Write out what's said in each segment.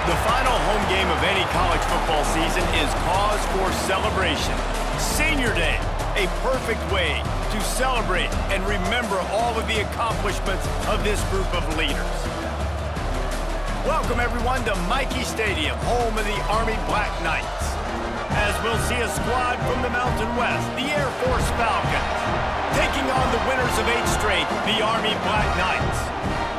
The final home game of any college football season is cause for celebration. Senior Day, a perfect way to celebrate and remember all of the accomplishments of this group of leaders. Welcome everyone to Michie Stadium, home of the Army Black Knights. As we'll see a squad from the Mountain West, the Air Force Falcons, taking on the winners of 8 straight, the Army Black Knights.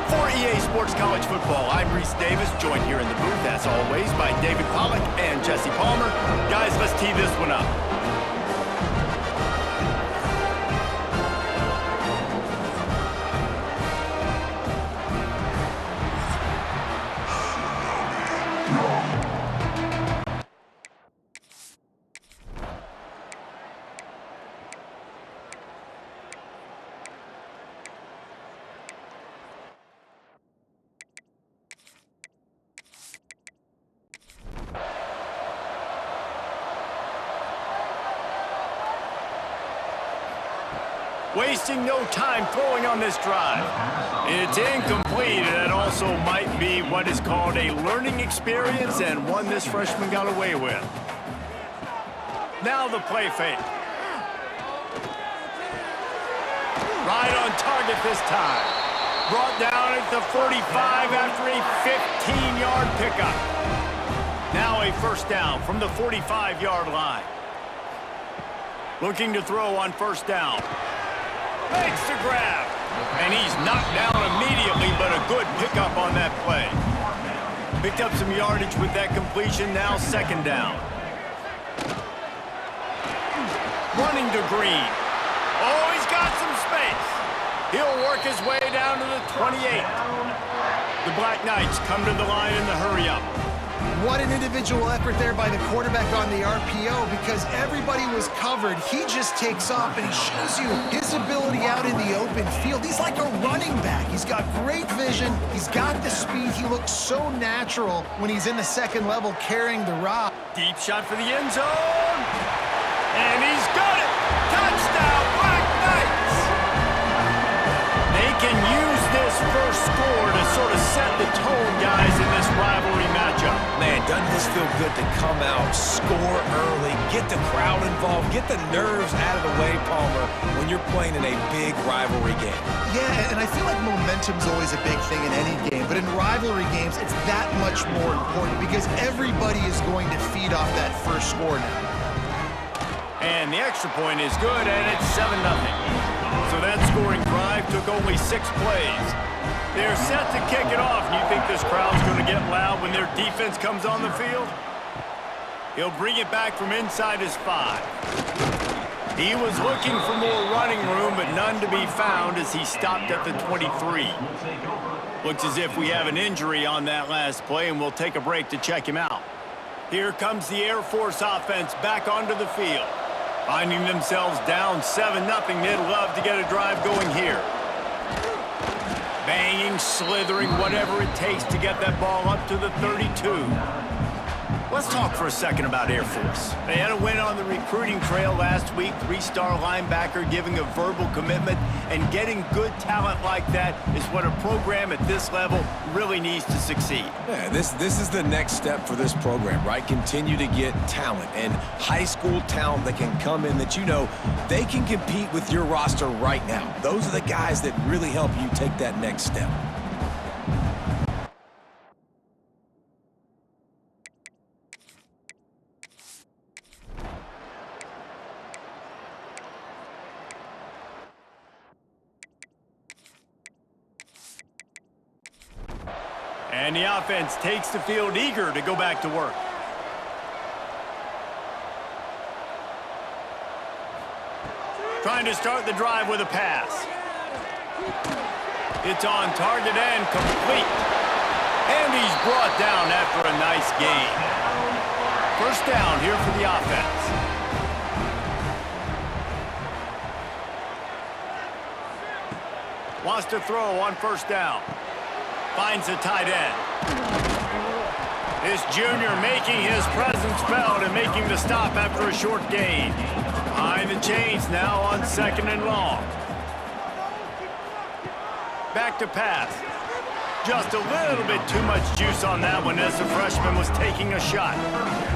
For EA Sports College Football, I'm Reese Davis, joined here in the booth, as always, by David Pollack and Jesse Palmer. Guys, let's tee this one up. Wasting no time throwing on this drive. It's incomplete, and that also might be what is called a learning experience and one this freshman got away with. Now the play fake. Right on target this time. Brought down at the 45 after a 15-yard pickup. Now a first down from the 45-yard line. Looking to throw on first down. Makes the grab, and he's knocked down immediately, but a good pickup on that play. Picked up some yardage with that completion, now second down. Running to Green. Oh, he's got some space. He'll work his way down to the 28. The Black Knights come to the line in the hurry-up. What an individual effort there by the quarterback on the RPO, because everybody was covered. He just takes off, and he shows you his ability out in the open field. He's like a running back. He's got great vision. He's got the speed. He looks so natural when he's in the second level carrying the rock. Deep shot for the end zone. And he's got it. Touchdown, Black Knights. They can use this first score to sort of set the tone, guys, in this rivalry matchup. Man, doesn't this feel good to come out, score early, get the crowd involved, get the nerves out of the way, Palmer, when you're playing in a big rivalry game? Yeah, and I feel like momentum's always a big thing in any game, but in rivalry games, it's that much more important because everybody is going to feed off that first score now. And the extra point is good, and it's 7-0. So that scoring drive took only 6 plays. They're set to kick it off. You think this crowd's going to get loud when their defense comes on the field? He'll bring it back from inside his 5. He was looking for more running room, but none to be found as he stopped at the 23. Looks as if we have an injury on that last play, and we'll take a break to check him out. Here comes the Air Force offense back onto the field. Finding themselves down 7-0, they'd love to get a drive going here. Banging, slithering, whatever it takes to get that ball up to the 32. Let's talk for a second about Air Force. They had a win on the recruiting trail last week, 3-star linebacker giving a verbal commitment, and getting good talent like that is what a program at this level really needs to succeed. Yeah, this is the next step for this program, right? Continue to get talent and high school talent that can come in that you know they can compete with your roster right now. Those are the guys that really help you take that next step. And the offense takes the field eager to go back to work. Trying to start the drive with a pass. It's on target and complete. And he's brought down after a nice gain. First down here for the offense. Wants to throw on first down. Finds a tight end. This junior making his presence felt and making the stop after a short gain. Behind the chains now on second and long. Back to pass. Just a little bit too much juice on that one as the freshman was taking a shot.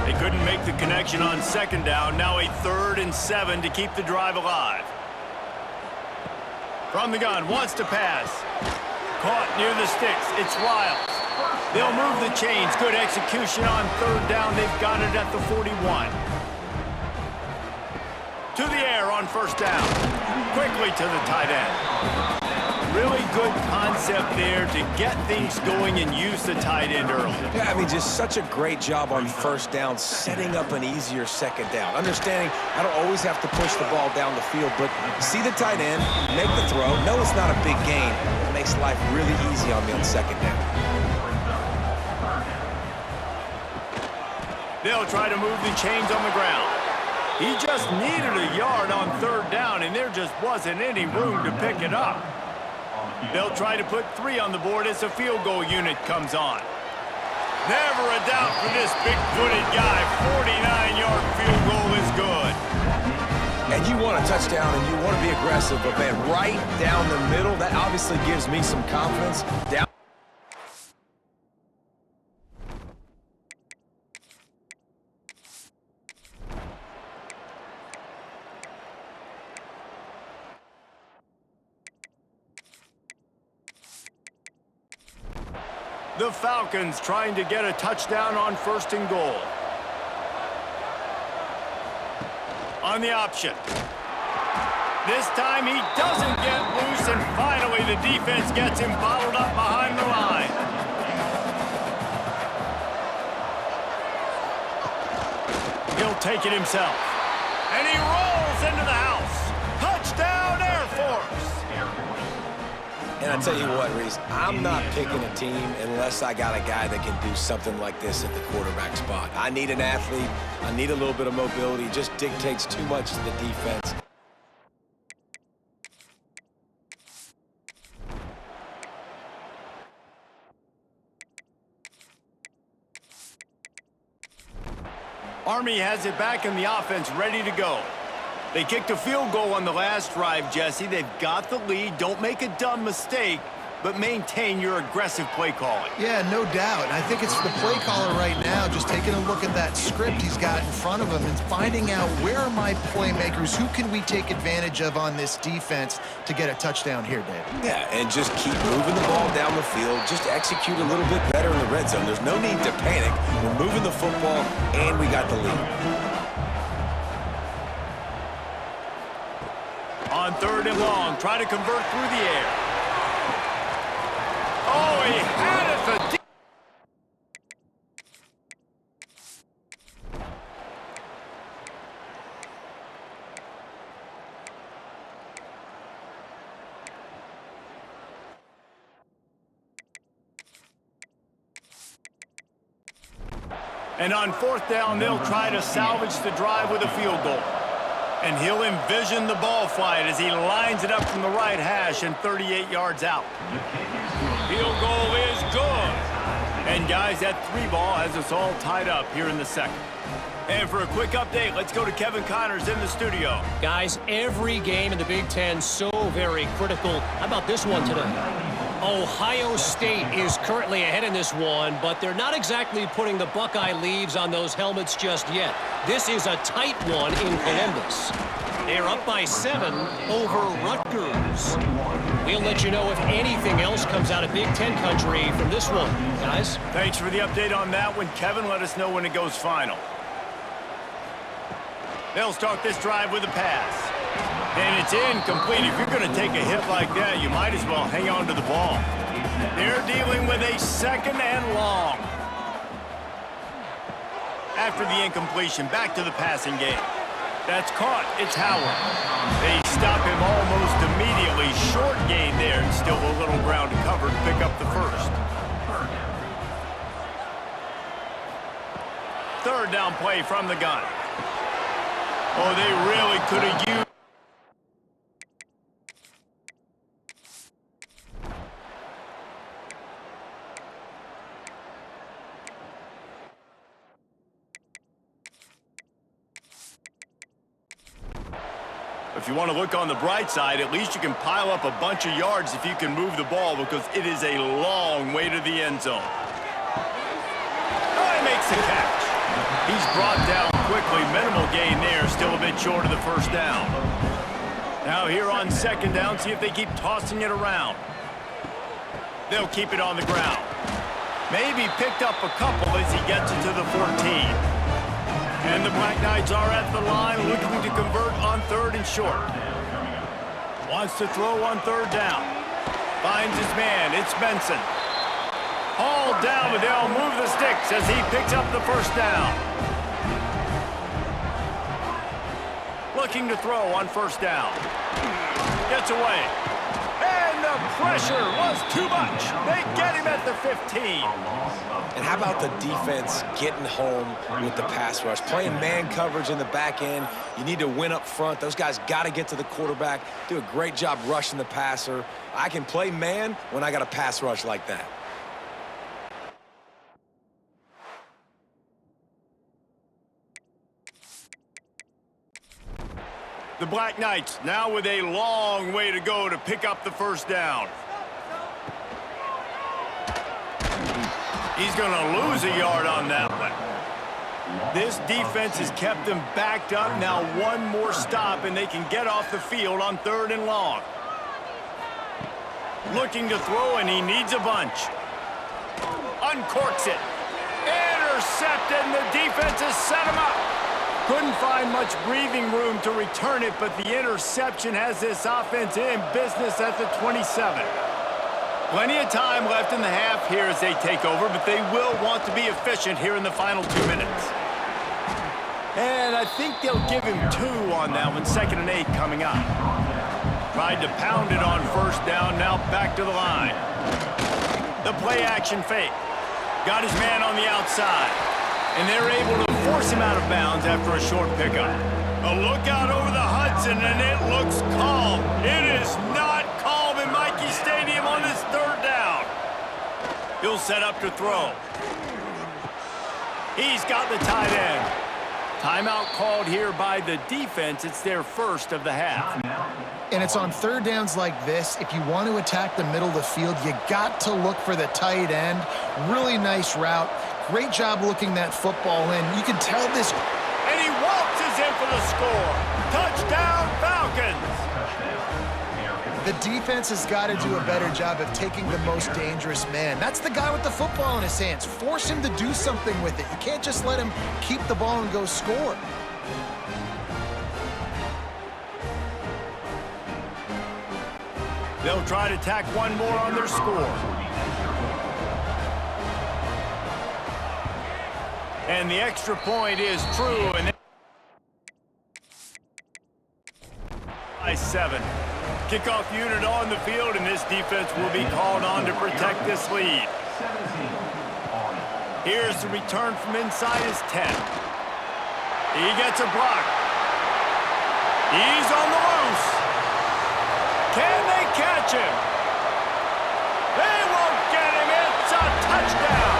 They couldn't make the connection on second down. Now a 3rd and 7 to keep the drive alive. From the gun, wants to pass. Caught near the sticks. It's Lyles. They'll move the chains. Good execution on 3rd down. They've got it at the 41. To the air on 1st down. Quickly to the tight end. Really good concept there to get things going and use the tight end early. Yeah, I mean, just such a great job on 1st down, setting up an easier 2nd down. Understanding I don't always have to push the ball down the field, but see the tight end, make the throw. No, it's not a big gain. It makes life really easy on me on 2nd down. They'll try to move the chains on the ground. He just needed a yard on 3rd down, and there just wasn't any room to pick it up. They'll try to put 3 on the board as the field goal unit comes on. Never a doubt for this big-footed guy. 49-yard field goal is good. And you want a touchdown and you want to be aggressive, but man, right down the middle, that obviously gives me some confidence. Down. The Falcons trying to get a touchdown on 1st and goal. On the option. This time he doesn't get loose, and finally the defense gets him bottled up behind the line. He'll take it himself. And he rolls into the house. Touchdown, Air Force! And I tell you what, Reese, I'm not picking a team unless I got a guy that can do something like this at the quarterback spot. I need an athlete. I need a little bit of mobility. It just dictates too much to the defense. Army has it back in the offense, ready to go. They kicked a field goal on the last drive, Jesse. They've got the lead. Don't make a dumb mistake, but maintain your aggressive play calling. Yeah, no doubt. And I think it's the play caller right now just taking a look at that script he's got in front of him and finding out where are my playmakers, who can we take advantage of on this defense to get a touchdown here, Dave. Yeah, and just keep moving the ball down the field. Just execute a little bit better in the red zone. There's no need to panic. We're moving the football, and we got the lead. On 3rd and long, try to convert through the air. Oh, he had it for deep. And on 4th down, they'll try to salvage the drive with a field goal. And he'll envision the ball flight as he lines it up from the right hash and 38 yards out. Field goal is good. And guys, that 3 ball has us all tied up here in the 2nd. And for a quick update, let's go to Kevin Connors in the studio. Guys, every game in the Big Ten so very critical. How about this one today? Ohio State is currently ahead in this one, but they're not exactly putting the Buckeye leaves on those helmets just yet. This is a tight one in Columbus. They're up by 7 over Rutgers. We'll let you know if anything else comes out of Big Ten country from this one, guys. Thanks for the update on that one, Kevin. Let us know when it goes final. They'll start this drive with a pass. And it's incomplete. If you're going to take a hit like that, you might as well hang on to the ball. They're dealing with a 2nd and long. After the incompletion, back to the passing game. That's caught. It's Howard. They stop him almost immediately. Short gain there, and still a little ground to cover to pick up the 1st. 3rd down play from the gun. Oh, they really could have used. If you want to look on the bright side, at least you can pile up a bunch of yards if you can move the ball because it is a long way to the end zone. Oh, he makes the catch. He's brought down quickly. Minimal gain there, still a bit short of the first down. Now here on second down, see if they keep tossing it around. They'll keep it on the ground. Maybe picked up a couple as he gets it to the 14. And the Black Knights are at the line looking to convert on third and short. Wants to throw on third down. Finds his man. It's Benson. Hauled down, but they'll move the sticks as he picks up the first down. Looking to throw on first down. Gets away. And the pressure was too much. They get him at the 15. And how about the defense getting home with the pass rush? Playing man coverage in the back end. You need to win up front. Those guys got to get to the quarterback. Do a great job rushing the passer. I can play man when I got a pass rush like that. The Black Knights now with a long way to go to pick up the first down. He's going to lose a yard on that one. This defense has kept them backed up. Now one more stop and they can get off the field on third and long. Looking to throw and he needs a bunch. Uncorks it. Intercepted and the defense has set him up. Couldn't find much breathing room to return it, but the interception has this offense in business at the 27. Plenty of time left in the half here as they take over, but they will want to be efficient here in the final 2 minutes. And I think they'll give him 2 on that one, 2nd and 8 coming up. Tried to pound it on first down, now back to the line. The play action fake. Got his man on the outside. And they're able to force him out of bounds after a short pickup. A look out over the Hudson, and it looks calm. It is not calm in Michie Stadium on this third down. He'll set up to throw. He's got the tight end. Timeout called here by the defense. It's their first of the half. And it's on third downs like this. If you want to attack the middle of the field, you got to look for the tight end. Really nice route. Great job looking that football in. You can tell this. And he waltzes in for the score. Touchdown, Falcons. The defense has got to do a better job of taking the most dangerous man. That's the guy with the football in his hands. Force him to do something with it. You can't just let him keep the ball and go score. They'll try to tack one more on their score. And the extra point is true. And by 7. Kickoff unit on the field, and this defense will be called on to protect this lead. Here's the return from inside his 10. He gets a block. He's on the loose. Can they catch him? They won't get him. It's a touchdown.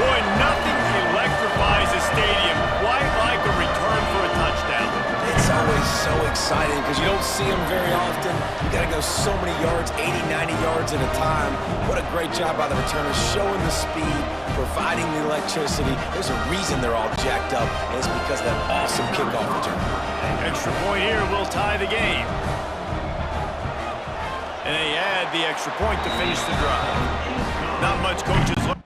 Boy, nothing electrifies a stadium quite like a return for a touchdown. It's always so exciting because you don't see them very often. You got to go so many yards, 80, 90 yards at a time. What a great job by the returners, showing the speed, providing the electricity. There's a reason they're all jacked up, and it's because of that awesome kickoff return. Extra point here will tie the game. And they add the extra point to finish the drive. Not much coaches look.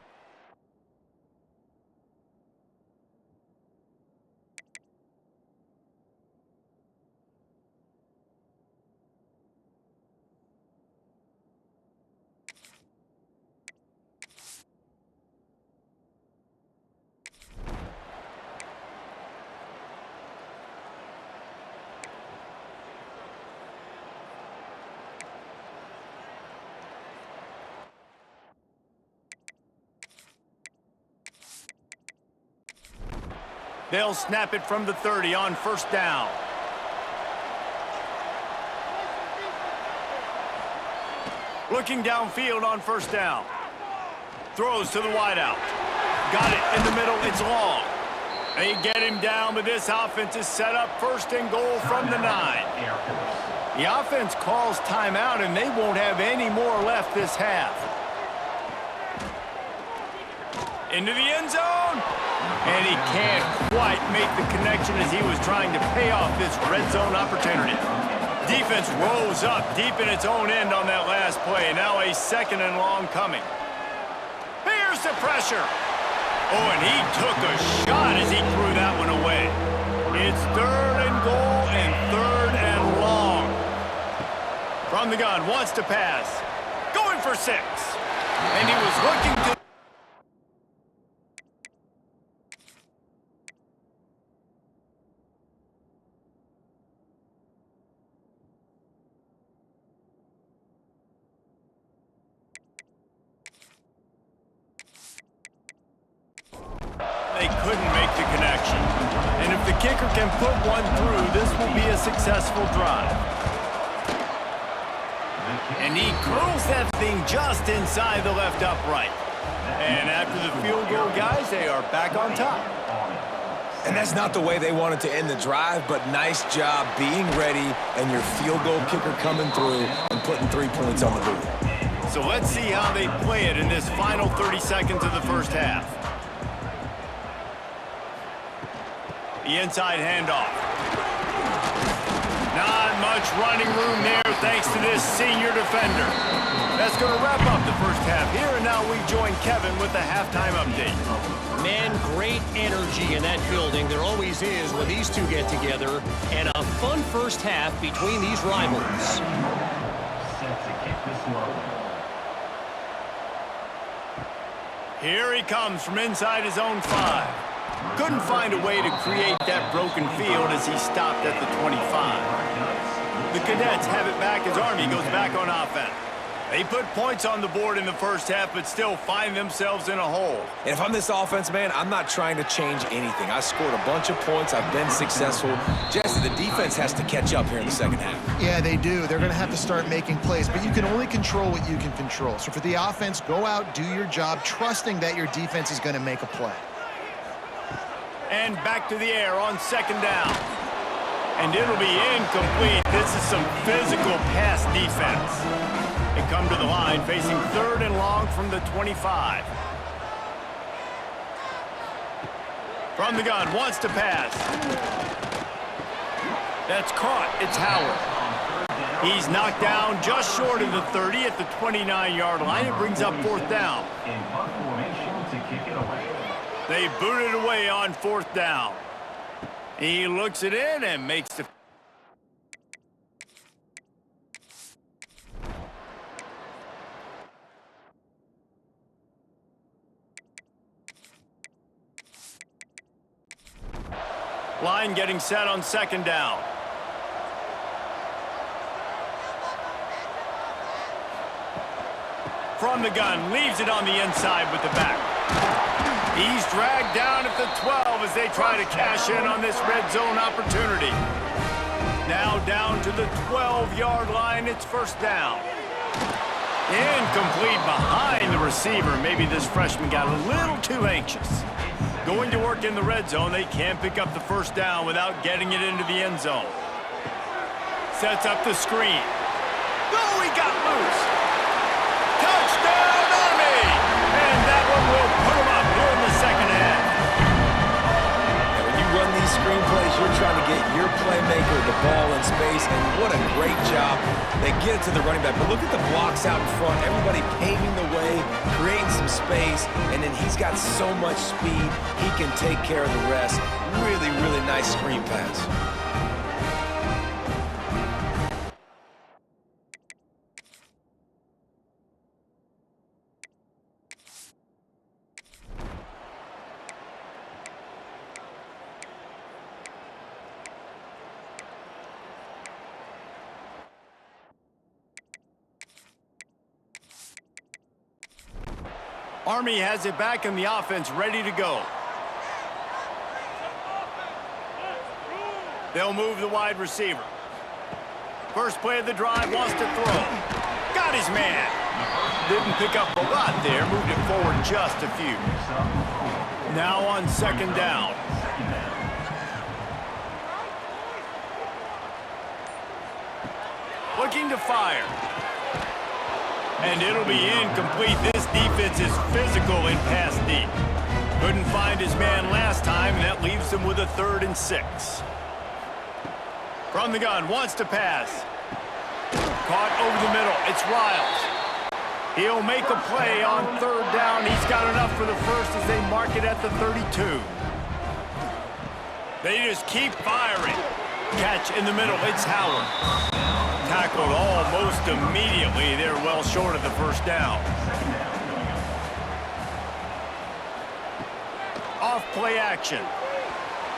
They'll snap it from the 30 on first down. Looking downfield on first down. Throws to the wideout. Got it in the middle. It's long. They get him down, but this offense is set up first and goal from the 9. The offense calls timeout, and they won't have any more left this half. Into the end zone. And he can't quite make the connection as he was trying to pay off this red zone opportunity. Defense rolls up deep in its own end on that last play. Now a 2nd and long coming. Here's the pressure. Oh, and he took a shot as he threw that one away. It's 3rd and goal and 3rd and long. From the gun, wants to pass. Going for 6. And he was looking to... They couldn't make the connection. And if the kicker can put one through, this will be a successful drive. And he curls that thing just inside the left upright. And after the field goal, guys, they are back on top. And that's not the way they wanted to end the drive, but nice job being ready and your field goal kicker coming through and putting 3 points on the board. So let's see how they play it in this final 30 seconds of the first half. The inside handoff. Not much running room there thanks to this senior defender. That's going to wrap up the first half here, and now we join Kevin with the halftime update. Man, great energy in that building. There always is when these two get together. And a fun first half between these rivals. Set to kick this one. Here he comes from inside his own 5. Couldn't find a way to create that broken field as he stopped at the 25. The Cadets have it back as Army goes back on offense. They put points on the board in the first half, but still find themselves in a hole. And if I'm this offense, man, I'm not trying to change anything. I scored a bunch of points. I've been successful. Jesse, the defense has to catch up here in the second half. Yeah, they do. They're going to have to start making plays, but you can only control what you can control. So for the offense, go out, do your job, trusting that your defense is going to make a play. And back to the air on 2nd down. And it'll be incomplete. This is some physical pass defense. They come to the line facing 3rd and long from the 25. From the gun, wants to pass. That's caught. It's Howard. He's knocked down just short of the 30 at the 29-yard line. It brings up 4th down. In punt formation to kick it away. They boot it away on 4th down. He looks it in and makes the... Line getting set on 2nd down. From the gun, leaves it on the inside with the back. He's dragged down at the 12 as they try to cash in on this red zone opportunity. Now down to the 12-yard line, it's 1st down. Incomplete behind the receiver. Maybe this freshman got a little too anxious. Going to work in the red zone, they can't pick up the 1st down without getting it into the end zone. Sets up the screen. Oh, he got loose. Touchdown, Army! And that one will put him up here in the second half. And when you run these screenplays, you're trying to get your playmaker the ball in space, and what a great job. They get it to the running back, but look at the blocks out in front. Everybody paving the way, creating some space, and then he's got so much speed, he can take care of the rest. Really, really nice screen pass. Army has it back in the offense, ready to go. They'll move the wide receiver. First play of the drive, wants to throw. Got his man. Didn't pick up a lot there, moved it forward just a few. Now on 2nd down. looking to fire. And it'll be incomplete. This defense is physical in pass deep. Couldn't find his man last time, and that leaves him with a 3rd and 6. From the gun, wants to pass. Caught over the middle. It's Riles. He'll make a play on 3rd down. He's got enough for the first as they mark it at the 32. They just keep firing. Catch in the middle. It's Howard. Tackled almost immediately. They're well short of the first down. Off play action.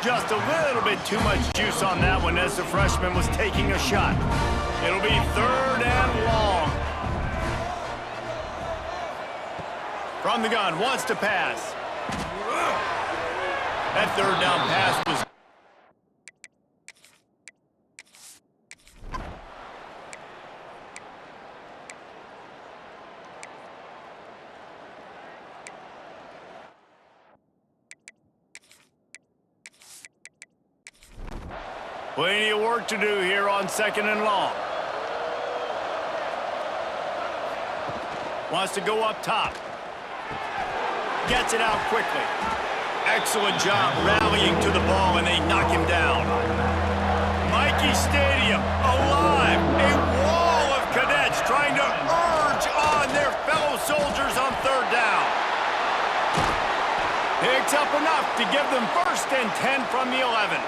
Just a little bit too much juice on that one as the freshman was taking a shot. It'll be 3rd and long. From the gun, wants to pass. That 3rd down pass was plenty of work to do here on 2nd and long. Wants to go up top. Gets it out quickly. Excellent job rallying to the ball, and they knock him down. Michie Stadium alive. A wall of cadets trying to urge on their fellow soldiers on 3rd down. Picks up enough to give them 1st and 10 from the 11.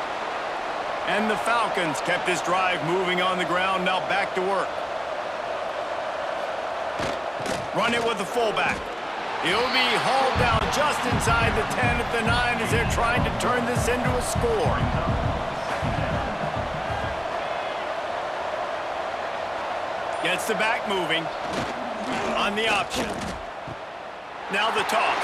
And the Falcons kept this drive moving on the ground. Now back to work. Run it with the fullback. He'll be hauled down just inside the 10 at the 9 as they're trying to turn this into a score. Gets the back moving on the option. Now the toss.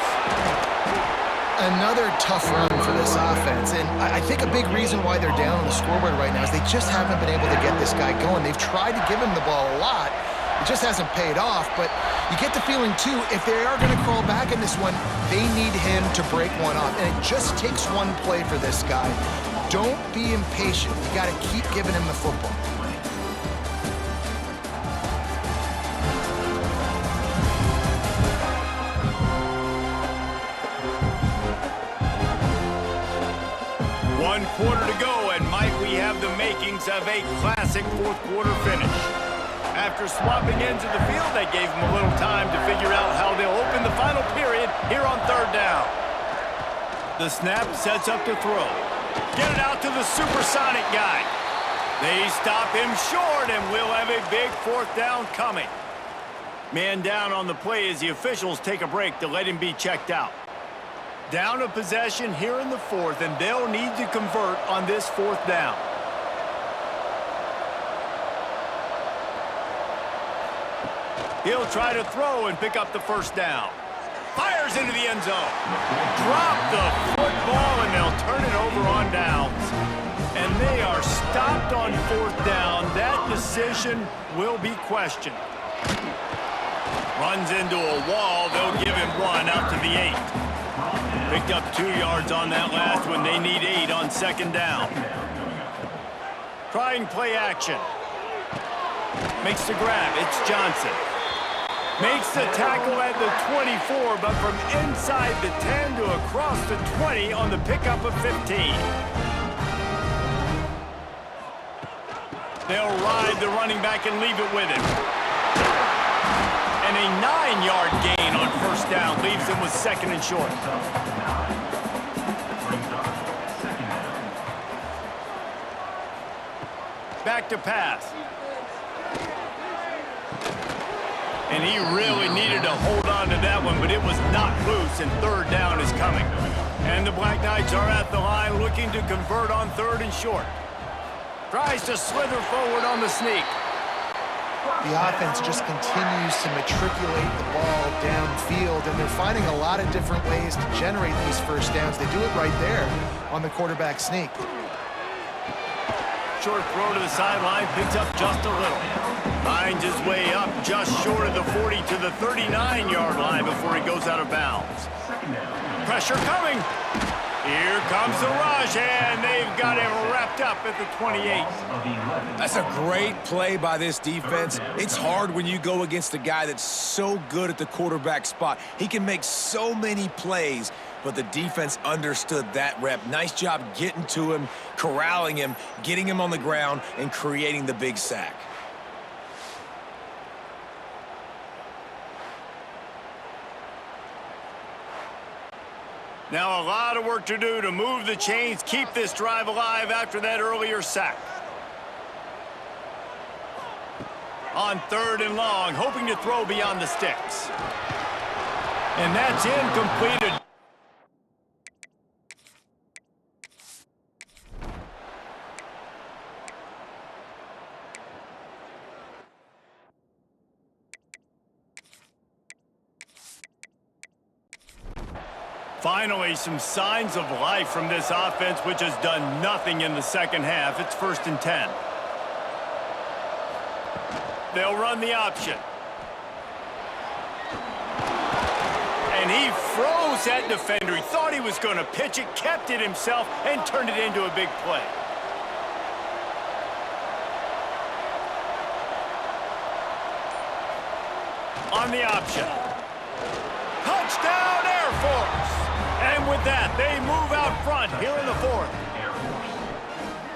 Another tough run for this offense, and I think a big reason why they're down on the scoreboard right now is they just haven't been able to get this guy going. They've tried to give him the ball a lot. It just hasn't paid off, but you get the feeling, too, if they are going to crawl back in this one, they need him to break one off, and it just takes one play for this guy. Don't be impatient. You got to keep giving him the football. One quarter to go, and might we have the makings of a classic 4th quarter finish. After swapping ends of the field, that gave them a little time to figure out how they'll open the final period here on 3rd down. The snap sets up to throw. Get it out to the supersonic guy. They stop him short, and we'll have a big 4th down coming. Man down on the play as the officials take a break to let him be checked out. Down a possession here in the 4th, and they'll need to convert on this 4th down. He'll try to throw and pick up the 1st down. Fires into the end zone. Drop the football, and they'll turn it over on downs. And they are stopped on 4th down. That decision will be questioned. Runs into a wall. They'll give him 1 out to the 8. Picked up 2 yards on that last one. They need 8 on 2nd down. Trying play action. Makes the grab. It's Johnson. Makes the tackle at the 24, but from inside the 10 to across the 20 on the pickup of 15. They'll ride the running back and leave it with him. And a 9-yard gain on 1st down leaves him with 2nd and short. Back to pass. And he really needed to hold on to that one, but it was not loose, and 3rd down is coming. And the Black Knights are at the line looking to convert on 3rd and short. Tries to slither forward on the sneak. The offense just continues to matriculate the ball downfield, and they're finding a lot of different ways to generate these 1st downs. They do it right there on the quarterback sneak. Short throw to the sideline, picks up just a little. Finds his way up just short of the 40 to the 39-yard line before he goes out of bounds. Pressure coming. Here comes the rush, and they've got him wrapped up at the 28. That's a great play by this defense. It's hard when you go against a guy that's so good at the quarterback spot. He can make so many plays, but the defense understood that rep. Nice job getting to him, corralling him, getting him on the ground, and creating the big sack. Now a lot of work to do to move the chains, keep this drive alive after that earlier sack. On 3rd and long, hoping to throw beyond the sticks. And that's incomplete. Finally, some signs of life from this offense, which has done nothing in the second half. It's 1st and 10. They'll run the option. And he froze that defender. He thought he was going to pitch it, kept it himself, and turned it into a big play. On the option. Touchdown, Air Force! And with that, they move out front here in the 4th.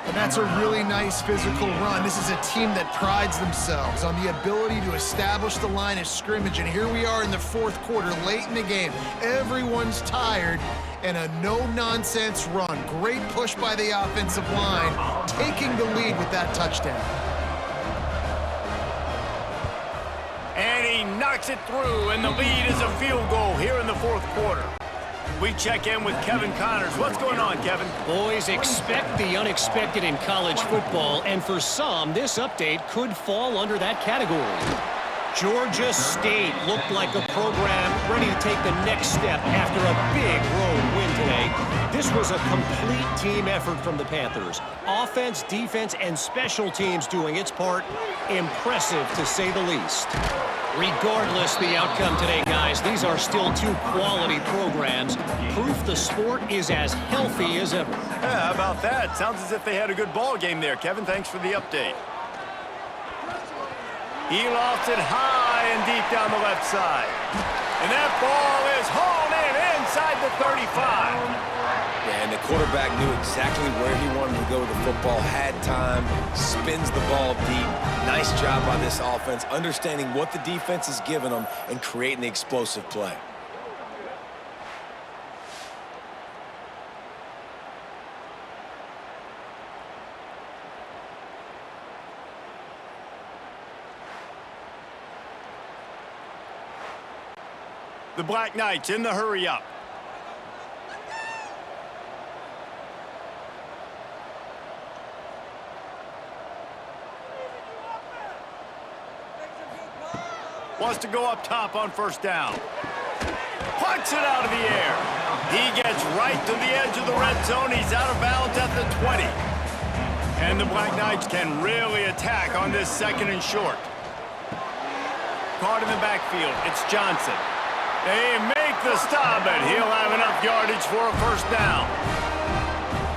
And that's a really nice physical run. This is a team that prides themselves on the ability to establish the line of scrimmage. And here we are in the 4th quarter, late in the game. Everyone's tired, and a no-nonsense run. Great push by the offensive line, taking the lead with that touchdown. And he knocks it through, and the lead is a field goal here in the 4th quarter. We check in with Kevin Connors. What's going on, Kevin? Boys, expect the unexpected in college football, and for some, this update could fall under that category. Georgia State looked like a program ready to take the next step after a big road win today. This was a complete team effort from the Panthers. Offense, defense, and special teams doing its part. Impressive, to say the least. Regardless the outcome today, guys, these are still 2 quality programs. Proof the sport is as healthy as ever. Yeah, how about that? Sounds as if they had a good ball game there. Kevin, thanks for the update. He lofts it high and deep down the left side. And that ball is hauled in inside the 35. Yeah, and the quarterback knew exactly where he wanted to go with the football, had time, spins the ball deep. Nice job by this offense, understanding what the defense is giving them and creating the explosive play. The Black Knights in the hurry-up. Wants to go up top on 1st down. Plucks it out of the air. He gets right to the edge of the red zone. He's out of bounds at the 20. And the Black Knights can really attack on this 2nd and short. Caught in the backfield. It's Johnson. They make the stop, and he'll have enough yardage for a 1st down.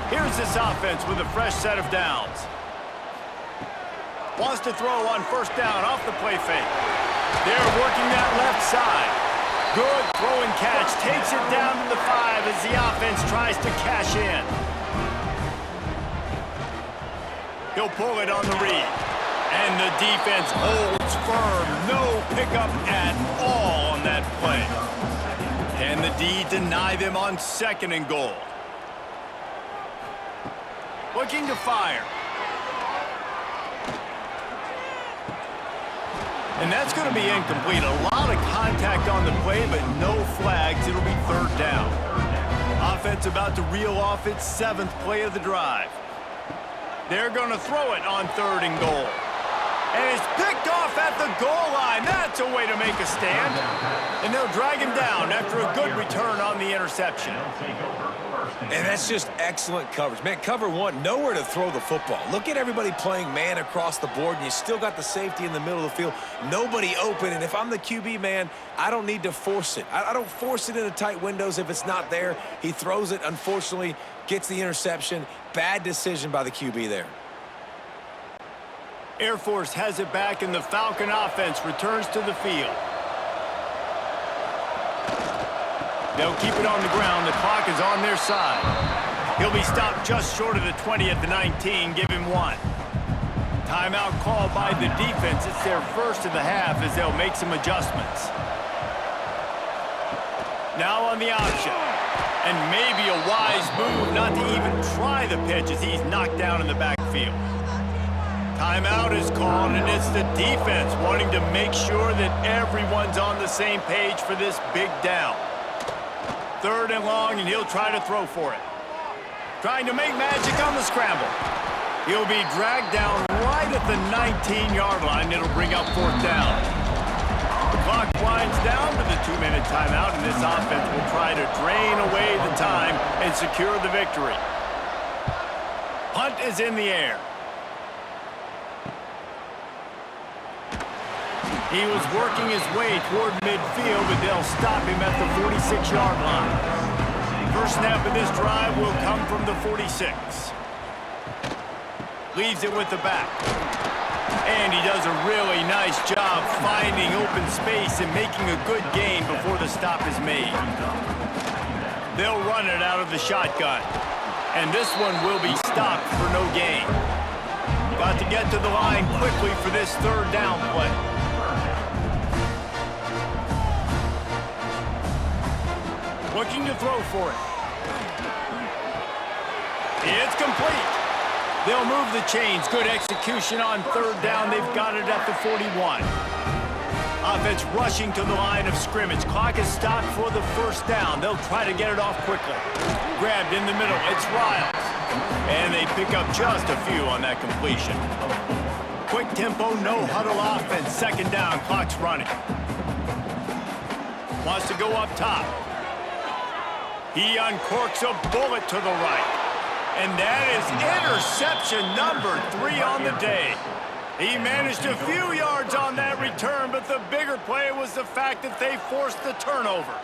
Here's this offense with a fresh set of downs. Wants to throw on 1st down off the play fake. They're working that left side. Good throw and catch. Takes it down to the 5 as the offense tries to cash in. He'll pull it on the read. And the defense holds firm. No pickup at all on that play. Can the D deny them on 2nd and goal? Looking to fire. And that's going to be incomplete. A lot of contact on the play, but no flags. It'll be 3rd down. Offense about to reel off its 7th play of the drive. They're going to throw it on 3rd and goal. And it's picked off at the goal line. That's a way to make a stand. And they'll drag him down after a good return on the interception. And that's just excellent coverage. Man, cover one, nowhere to throw the football. Look at everybody playing man across the board, and you still got the safety in the middle of the field. Nobody open, and if I'm the QB, man, I don't need to force it. I don't force it into tight windows if it's not there. He throws it, unfortunately, gets the interception. Bad decision by the QB there. Air Force has it back, and the Falcon offense returns to the field. They'll keep it on the ground. The clock is on their side. He'll be stopped just short of the 20 at the 19. Give him one. Timeout called by the defense. It's their first of the half as they'll make some adjustments. Now on the option. And maybe a wise move not to even try the pitch as he's knocked down in the backfield. Timeout is called, and it's the defense wanting to make sure that everyone's on the same page for this big down. 3rd and long, and he'll try to throw for it. Trying to make magic on the scramble. He'll be dragged down right at the 19-yard line. It'll bring up 4th down. The clock winds down to the 2-minute timeout, and this offense will try to drain away the time and secure the victory. Punt is in the air. He was working his way toward midfield, but they'll stop him at the 46-yard line. First snap of this drive will come from the 46. Leaves it with the back. And he does a really nice job finding open space and making a good gain before the stop is made. They'll run it out of the shotgun. And this one will be stopped for no gain. Got to get to the line quickly for this 3rd down play. Looking to throw for it. It's complete. They'll move the chains. Good execution on 3rd down. They've got it at the 41. Offense rushing to the line of scrimmage. Clock is stopped for the 1st down. They'll try to get it off quickly. Grabbed in the middle. It's Riles. And they pick up just a few on that completion. Quick tempo, no huddle offense. 2nd down. Clock's running. Wants to go up top. He uncorks a bullet to the right. And that is interception number 3 on the day. He managed a few yards on that return, but the bigger play was the fact that they forced the turnover.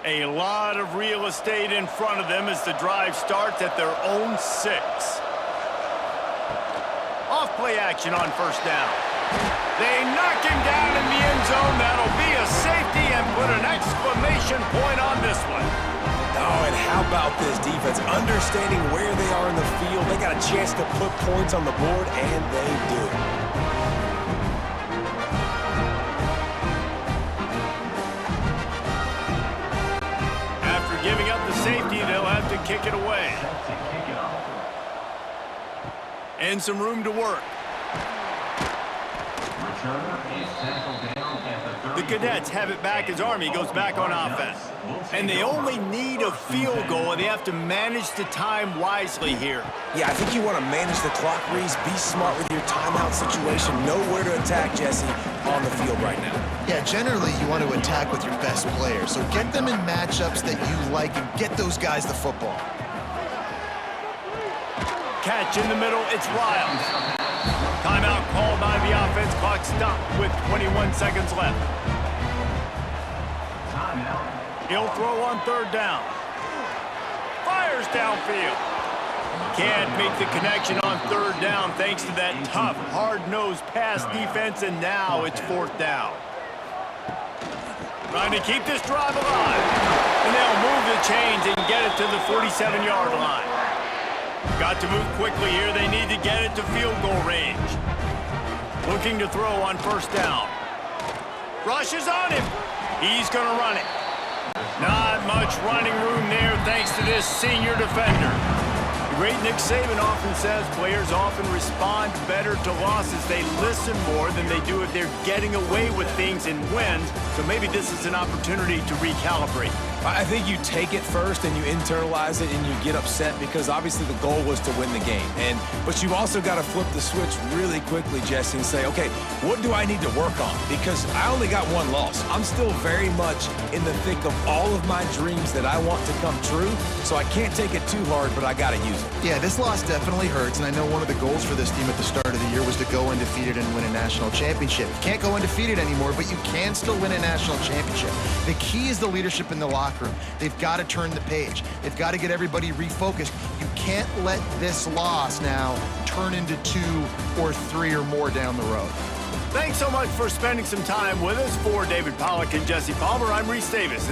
A lot of real estate in front of them as the drive starts at their own 6. Off play action on 1st down. They knock him down in the end zone. That'll be a safety and put an exclamation point on this one. Oh, and how about this defense? Understanding where they are in the field. They got a chance to put points on the board, and they do. Giving up the safety, they'll have to kick it away. And some room to work. The Cadets have it back as Army goes back on offense. And they only need a field goal, and they have to manage the time wisely here. Yeah, I think you want to manage the clock, Reese. Be smart with your timeout situation. Know where to attack, Jesse, on the field right now. Yeah, generally you want to attack with your best players. So get them in matchups that you like and get those guys the football. Catch in the middle, it's Riles. Timeout called by the offense. Clock stopped with 21 seconds left. He'll throw on 3rd down. Fires downfield. Can't make the connection on 3rd down thanks to that tough, hard-nosed pass defense, and now it's 4th down. Trying to keep this drive alive. And they'll move the chains and get it to the 47-yard line. Got to move quickly here. They need to get it to field goal range. Looking to throw on 1st down. Rushes on him. He's going to run it. Not much running room there thanks to this senior defender. great Nick Saban often says players often respond better to losses. They listen more than they do if they're getting away with things in wins. So maybe this is an opportunity to recalibrate. I think you take it first and you internalize it and you get upset because obviously the goal was to win the game. But you've also got to flip the switch really quickly, Jesse, and say, okay, what do I need to work on? Because I only got one loss. I'm still very much in the thick of all of my dreams that I want to come true, so I can't take it too hard, but I got to use it. Yeah, this loss definitely hurts, and I know one of the goals for this team at the start of the year was to go undefeated and win a national championship. You can't go undefeated anymore, but you can still win a national championship. The key is the leadership in the locker room. They've got to turn the page. They've got to get everybody refocused. You can't let this loss now turn into 2 or 3 or more down the road. Thanks so much for spending some time with us. For David Pollack and Jesse Palmer, I'm Reese Davis.